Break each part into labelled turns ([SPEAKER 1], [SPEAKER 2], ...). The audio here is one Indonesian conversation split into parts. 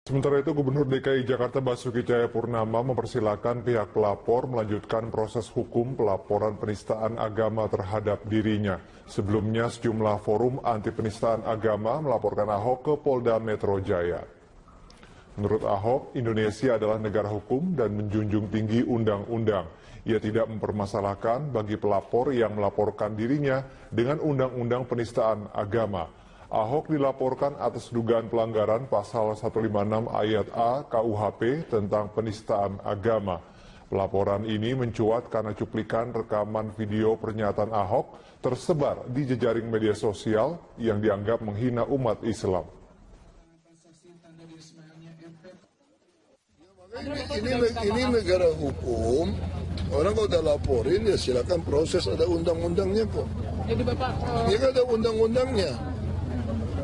[SPEAKER 1] Sementara itu, Gubernur DKI Jakarta Basuki Cahayapurnama mempersilahkan pihak pelapor melanjutkan proses hukum pelaporan penistaan agama terhadap dirinya. Sebelumnya, sejumlah forum anti penistaan agama melaporkan Ahok ke Polda Metro Jaya. Menurut Ahok, Indonesia adalah negara hukum dan menjunjung tinggi undang-undang. Ia tidak mempermasalahkan bagi pelapor yang melaporkan dirinya dengan undang-undang penistaan agama. Ahok dilaporkan atas dugaan pelanggaran pasal 156 ayat A KUHP tentang penistaan agama. Pelaporan ini mencuat karena cuplikan rekaman video pernyataan Ahok tersebar di jejaring media sosial yang dianggap menghina umat Islam.
[SPEAKER 2] Ini negara hukum, orang kalau udah laporin ya silakan proses, ada undang-undangnya kok. Jadi Bapak, ini kan ada undang-undangnya.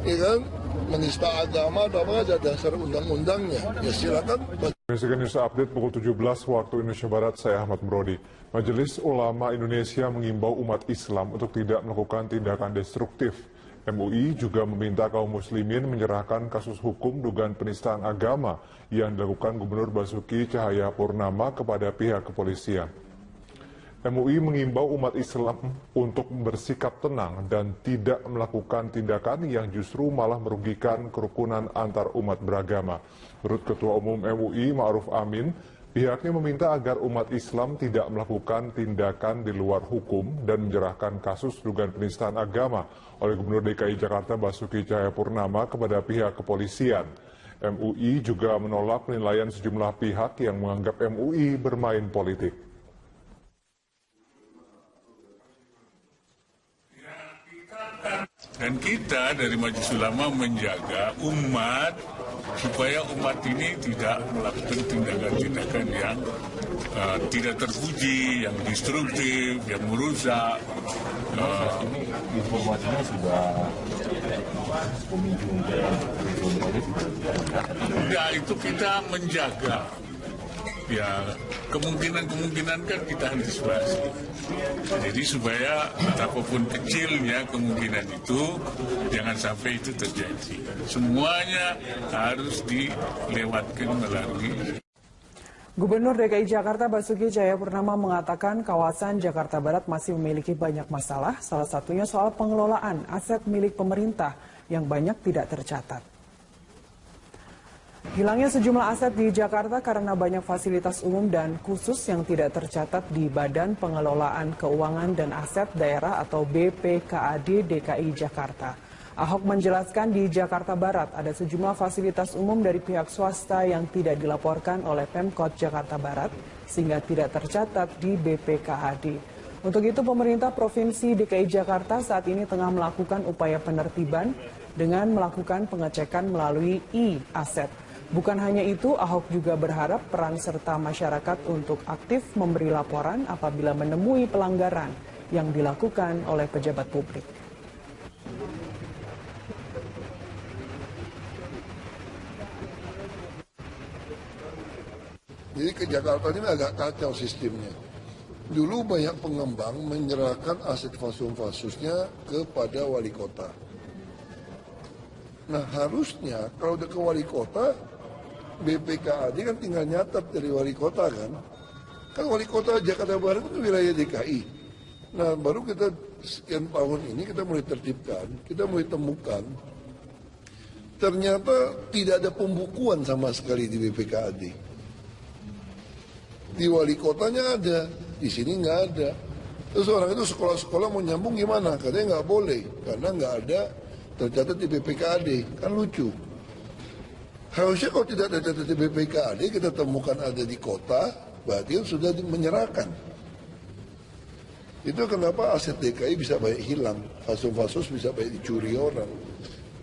[SPEAKER 2] Ya kan, menista agama atau apa ada dasar undang-undangnya, ya silakan.
[SPEAKER 1] Menyaksikan News Update pukul 17 waktu Indonesia Barat, saya Ahmad Brody. Majelis Ulama Indonesia mengimbau umat Islam untuk tidak melakukan tindakan destruktif. MUI juga meminta kaum muslimin menyerahkan kasus hukum dugaan penistaan agama yang dilakukan Gubernur Basuki Cahayapurnama kepada pihak kepolisian. MUI mengimbau umat Islam untuk bersikap tenang dan tidak melakukan tindakan yang justru malah merugikan kerukunan antar umat beragama. Menurut Ketua Umum MUI Ma'ruf Amin, pihaknya meminta agar umat Islam tidak melakukan tindakan di luar hukum dan menyerahkan kasus dugaan penistaan agama oleh Gubernur DKI Jakarta Basuki Cahayapurnama kepada pihak kepolisian. MUI juga menolak penilaian sejumlah pihak yang menganggap MUI bermain politik.
[SPEAKER 3] Dan kita dari Majelis Ulama menjaga umat supaya umat ini tidak melakukan tindakan-tindakan yang tidak terpuji, yang destruktif, yang merusak.
[SPEAKER 4] Ini informasinya sudah pemicu
[SPEAKER 3] enggak, itu kita menjaga. Ya, kemungkinan-kemungkinan kan kita antisipasi. Jadi supaya apapun kecilnya kemungkinan itu, jangan sampai itu terjadi. Semuanya harus dilewatkan melalui.
[SPEAKER 5] Gubernur DKI Jakarta Basuki Cahayapurnama mengatakan kawasan Jakarta Barat masih memiliki banyak masalah, salah satunya soal pengelolaan aset milik pemerintah yang banyak tidak tercatat. Hilangnya sejumlah aset di Jakarta karena banyak fasilitas umum dan khusus yang tidak tercatat di Badan Pengelolaan Keuangan dan Aset Daerah atau BPKAD DKI Jakarta. Ahok menjelaskan di Jakarta Barat ada sejumlah fasilitas umum dari pihak swasta yang tidak dilaporkan oleh Pemkot Jakarta Barat sehingga tidak tercatat di BPKAD. Untuk itu pemerintah Provinsi DKI Jakarta saat ini tengah melakukan upaya penertiban dengan melakukan pengecekan melalui e-aset. Bukan hanya itu, Ahok juga berharap peran serta masyarakat untuk aktif memberi laporan apabila menemui pelanggaran yang dilakukan oleh pejabat publik.
[SPEAKER 2] Jadi ke Jakarta ini agak kacau sistemnya. Dulu banyak pengembang menyerahkan aset fasum-fasusnya kepada wali kota. Nah harusnya kalau udah ke wali kota, BPKAD kan tinggal nyatat dari wali kota kan. Kan wali kota Jakarta Barat itu wilayah DKI. Nah baru kita sekian tahun ini kita mulai tertibkan, kita mulai temukan. Ternyata tidak ada pembukuan sama sekali di BPKAD. Di wali kotanya ada, di sini nggak ada. Terus orang itu sekolah-sekolah mau nyambung gimana? Katanya nggak boleh, karena nggak ada tercatat di BPKAD. Kan lucu. Harusnya kalau tidak tercatat di BPKAD, kita temukan ada di kota, berarti sudah menyerahkan. Itu kenapa aset DKI bisa banyak hilang, fasus-fasus bisa banyak dicuri orang.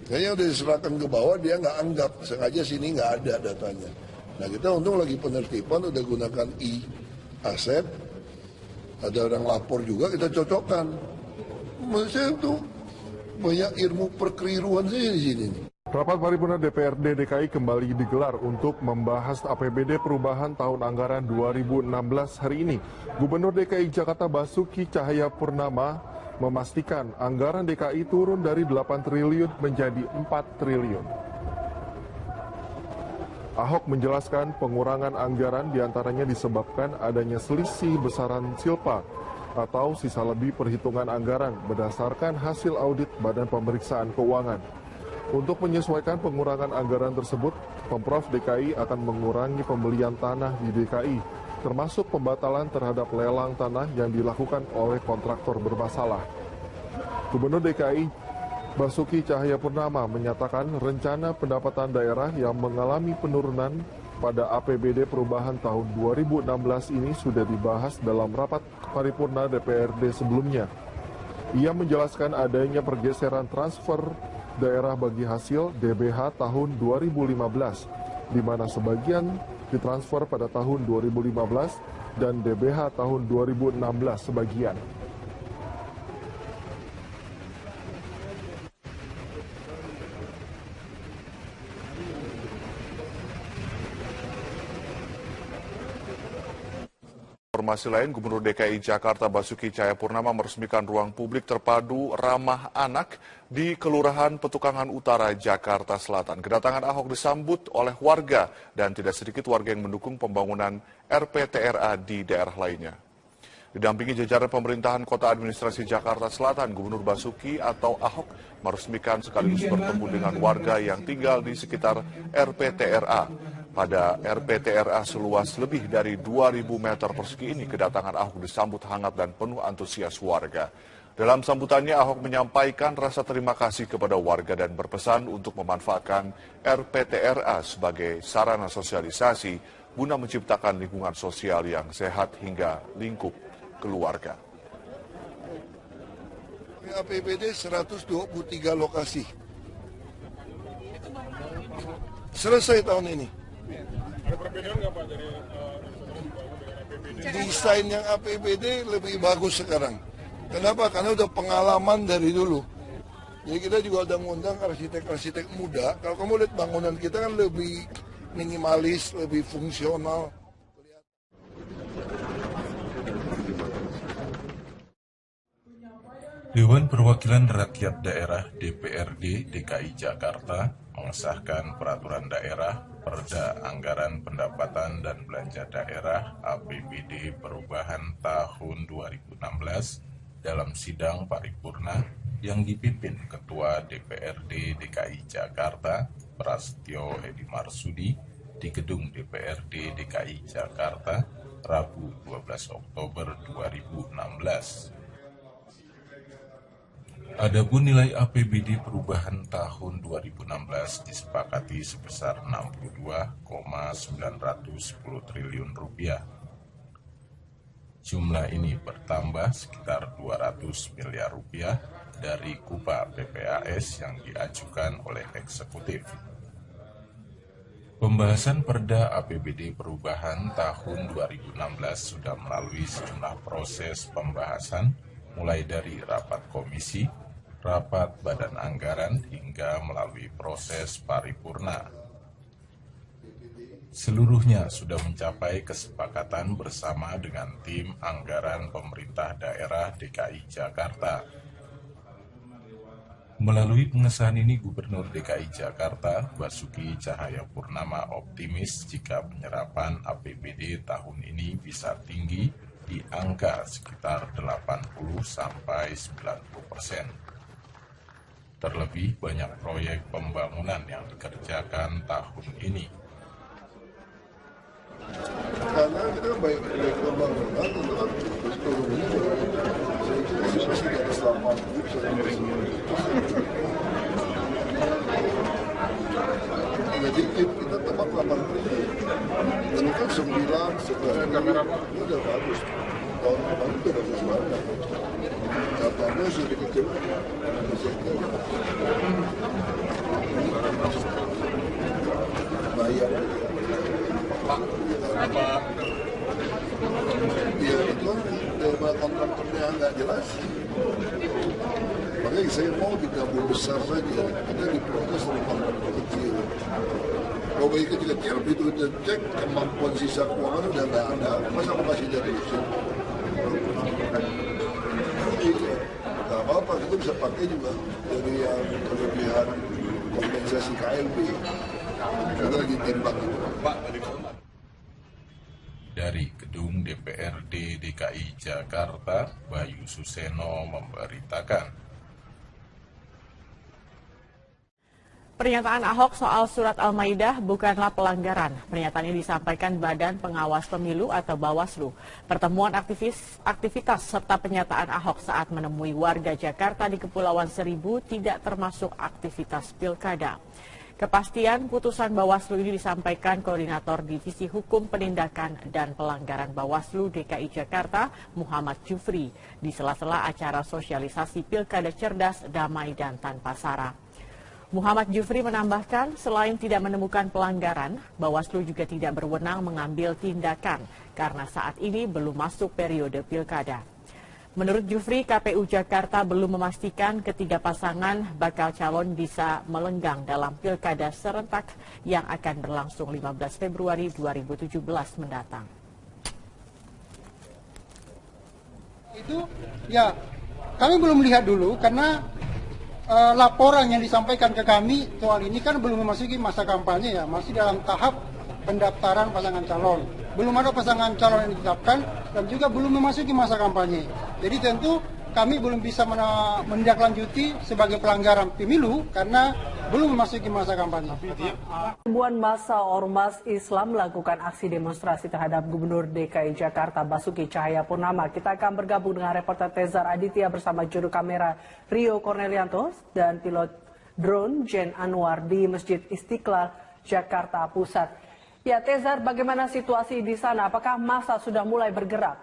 [SPEAKER 2] Kayaknya udah diserahkan ke bawah, dia nggak anggap, sengaja sini nggak ada datanya. Nah kita untung lagi penertiban, udah gunakan e-aset, ada orang lapor juga, kita cocokkan. Menurut saya itu banyak ilmu perkeliruan saja di sini.
[SPEAKER 1] Rapat paripurna DPRD DKI kembali digelar untuk membahas APBD perubahan tahun anggaran 2016 hari ini. Gubernur DKI Jakarta Basuki Cahayapurnama memastikan anggaran DKI turun dari 8 triliun menjadi 4 triliun. Ahok menjelaskan pengurangan anggaran diantaranya disebabkan adanya selisih besaran silpa atau sisa lebih perhitungan anggaran berdasarkan hasil audit Badan Pemeriksaan Keuangan. Untuk menyesuaikan pengurangan anggaran tersebut, Pemprov DKI akan mengurangi pembelian tanah di DKI, termasuk pembatalan terhadap lelang tanah yang dilakukan oleh kontraktor bermasalah. Gubernur DKI Basuki Cahayapurnama menyatakan rencana pendapatan daerah yang mengalami penurunan pada APBD perubahan tahun 2016 ini sudah dibahas dalam rapat paripurna DPRD sebelumnya. Ia menjelaskan adanya pergeseran transfer daerah bagi hasil DBH tahun 2015, di mana sebagian ditransfer pada tahun 2015 dan DBH tahun 2016 sebagian.
[SPEAKER 6] Informasi lain, Gubernur DKI Jakarta Basuki Cahayapurnama meresmikan ruang publik terpadu ramah anak di Kelurahan Petukangan Utara, Jakarta Selatan. Kedatangan Ahok disambut oleh warga dan tidak sedikit warga yang mendukung pembangunan RPTRA di daerah lainnya. Didampingi jajaran pemerintahan Kota Administrasi Jakarta Selatan, Gubernur Basuki atau Ahok meresmikan sekaligus bertemu dengan warga yang tinggal di sekitar RPTRA. Pada RPTRA seluas lebih dari 2.000 meter persegi ini, kedatangan Ahok disambut hangat dan penuh antusias warga. Dalam sambutannya, Ahok menyampaikan rasa terima kasih kepada warga dan berpesan untuk memanfaatkan RPTRA sebagai sarana sosialisasi guna menciptakan lingkungan sosial yang sehat hingga lingkup keluarga.
[SPEAKER 2] APBD 123 lokasi. Selesai tahun ini.
[SPEAKER 1] Ada perbedaan nggak Pak dari
[SPEAKER 2] Desain yang APBD lebih bagus sekarang. Kenapa? Karena udah pengalaman dari dulu. Jadi kita juga udah ngundang arsitek-arsitek muda. Kalau kamu lihat bangunan kita kan lebih minimalis, lebih fungsional.
[SPEAKER 7] Dewan Perwakilan Rakyat Daerah DPRD DKI Jakarta mengesahkan peraturan daerah Perda Anggaran Pendapatan dan Belanja Daerah APBD Perubahan tahun 2016 dalam sidang paripurna yang dipimpin Ketua DPRD DKI Jakarta Prasetyo Edi Marsudi di Gedung DPRD DKI Jakarta Rabu 12 Oktober 2016. Adapun nilai APBD perubahan tahun 2016 disepakati sebesar 62,910 triliun rupiah. Jumlah ini bertambah sekitar 200 miliar rupiah dari KUPA PPAS yang diajukan oleh eksekutif. Pembahasan Perda APBD perubahan tahun 2016 sudah melalui sejumlah proses pembahasan, mulai dari rapat komisi, rapat badan anggaran, hingga melalui proses paripurna. Seluruhnya sudah mencapai kesepakatan bersama dengan tim anggaran pemerintah daerah DKI Jakarta. Melalui pengesahan ini, Gubernur DKI Jakarta Basuki Cahayapurnama optimis jika penyerapan APBD tahun ini bisa tinggi di angka sekitar 80-90%. Terlebih banyak proyek pembangunan yang dikerjakan tahun ini.
[SPEAKER 2] Karena kita baik pembangunan itu kan turunnya masih di atas 80. Jadi kita tebak 8 triliun. Itu kan 9 sekarang ini udah bagus. Tahun depan itu bagus banget. Katanya sudah kecil. Bayar.
[SPEAKER 3] Apa?
[SPEAKER 2] Ya itu kan kontraktornya nggak jelas. Makanya saya mau digabung besar saja. Kita diprotes dari kontraktor kecil. Kalau bagi kecil-kecil itu kita cek kemampuan sisa keuangan udah nggak ada. Masa mau kasih dari itu? Nggak apa-apa, kita bisa pakai juga dari yang kelebihan kompensasi KLB. Kita lagi timbang.
[SPEAKER 7] Dari Gedung DPRD DKI Jakarta, Bayu Suseno memberitakan.
[SPEAKER 8] Pernyataan Ahok soal surat Al-Maidah bukanlah pelanggaran. Pernyataan ini disampaikan Badan Pengawas Pemilu atau Bawaslu. Pertemuan aktivitas serta pernyataan Ahok saat menemui warga Jakarta di Kepulauan Seribu tidak termasuk aktivitas pilkada. Kepastian putusan Bawaslu ini disampaikan Koordinator Divisi Hukum Penindakan dan Pelanggaran Bawaslu DKI Jakarta, Muhammad Jufri, di sela-sela acara sosialisasi Pilkada Cerdas, Damai, dan Tanpa Sara. Muhammad Jufri menambahkan, selain tidak menemukan pelanggaran, Bawaslu juga tidak berwenang mengambil tindakan karena saat ini belum masuk periode pilkada. Menurut Jufri, KPU Jakarta belum memastikan ketiga pasangan bakal calon bisa melenggang dalam pilkada serentak yang akan berlangsung 15 Februari 2017 mendatang.
[SPEAKER 9] Itu ya kami belum lihat dulu karena laporan yang disampaikan ke kami soal ini kan belum memasuki masa kampanye ya, masih dalam tahap pendaftaran pasangan calon. Belum ada pasangan calon yang ditetapkan dan juga belum memasuki masa kampanye. Jadi tentu kami belum bisa menindaklanjuti sebagai pelanggaran pemilu karena belum memasuki masa kampanye.
[SPEAKER 5] Ribuan massa ormas Islam melakukan aksi demonstrasi terhadap Gubernur DKI Jakarta Basuki Cahayapurnama. Kita akan bergabung dengan reporter Tezar Aditya bersama juru kamera Rio Cornelianto dan pilot drone Jen Anwar di Masjid Istiqlal, Jakarta Pusat. Ya, Tezar, bagaimana situasi di sana? Apakah massa sudah mulai bergerak?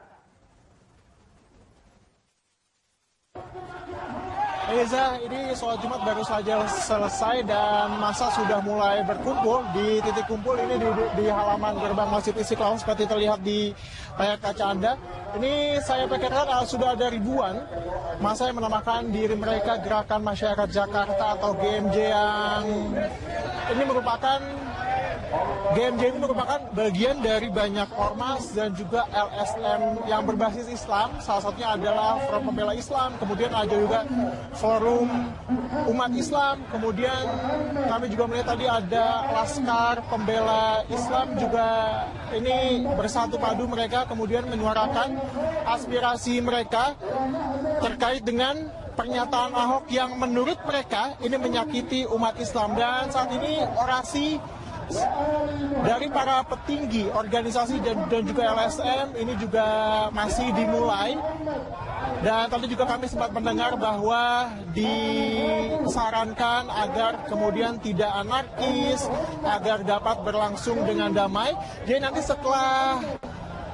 [SPEAKER 10] Reza, ini sholat Jumat baru saja selesai dan massa sudah mulai berkumpul di titik kumpul ini di halaman gerbang Masjid Istiqlal seperti terlihat di layar kaca Anda. Ini saya perkirakan sudah ada ribuan massa yang menamakan diri mereka Gerakan Masyarakat Jakarta atau GMJ yang ini merupakan bagian dari banyak ormas dan juga LSM yang berbasis Islam. Salah satunya adalah Forum Pembela Islam, kemudian ada juga Forum Umat Islam, kemudian kami juga melihat tadi ada Laskar Pembela Islam juga ini bersatu padu mereka kemudian menyuarakan aspirasi mereka terkait dengan pernyataan Ahok yang menurut mereka ini menyakiti umat Islam. Dan saat ini orasi dari para petinggi organisasi dan juga LSM ini juga masih dimulai. Dan tadi juga kami sempat mendengar bahwa disarankan agar kemudian tidak anarkis, agar dapat berlangsung dengan damai. Jadi nanti setelah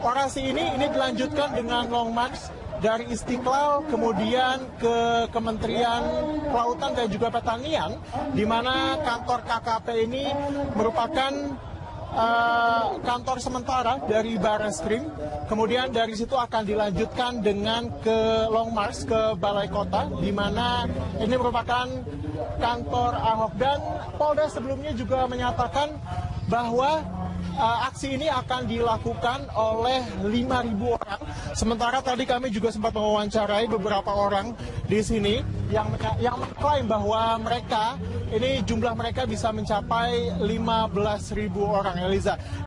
[SPEAKER 10] orasi ini dilanjutkan dengan long march dari Istiqlal kemudian ke Kementerian Kelautan dan juga Pertanian, di mana kantor KKP ini merupakan kantor sementara dari Barreskrim. Kemudian dari situ akan dilanjutkan dengan ke long march ke Balai Kota, di mana ini merupakan kantor Ahok. Dan Polda sebelumnya juga menyatakan bahwa aksi ini akan dilakukan oleh 5.000 orang. Sementara tadi kami juga sempat mewawancarai beberapa orang di sini yang mengklaim bahwa jumlah mereka bisa mencapai 15.000 orang, Eliza.